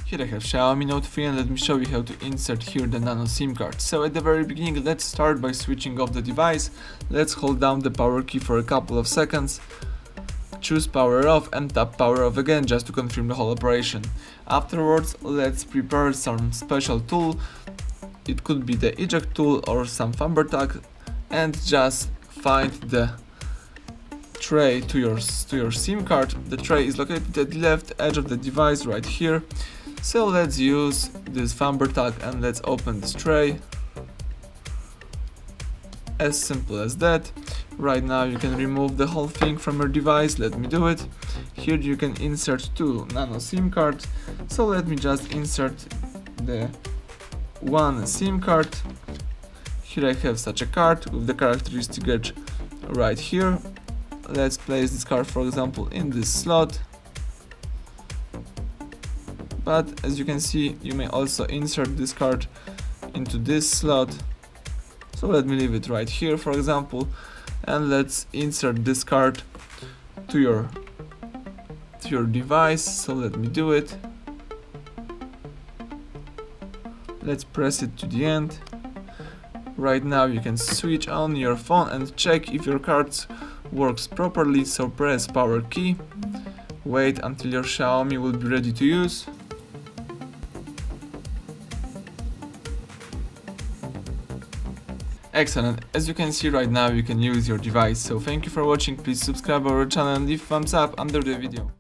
Here I have Xiaomi Mi Note 3 and let me show you how to insert here the Nano SIM card. So at the very beginning, let's start by switching off the device. Let's hold down the power key for a couple of seconds, choose power off and tap power off again just to confirm the whole operation. Afterwards, let's prepare some special tool. It could be the eject tool or some thumb tag, and just find the tray to your SIM card. The tray is located at the left edge of the device right here. So let's use this thumb tag and let's open this tray. As simple as that. Right now you can remove the whole thing from your device. Let me do it. Here you can insert two Nano SIM cards. So let me just insert the one SIM card. Here I have such a card with the characteristic edge right here. Let's place this card, for example, in this slot. But as you can see, you may also insert this card into this slot. So let me leave it right here, for example, and let's insert this card to your device. So let me do it. Let's press it to the end. Right now you can switch on your phone and check if your cards works properly. So press power key, wait until your Xiaomi will be ready to use. Excellent, as you can see right now you can use your device. So thank you for watching, please subscribe our channel and leave thumbs up under the video.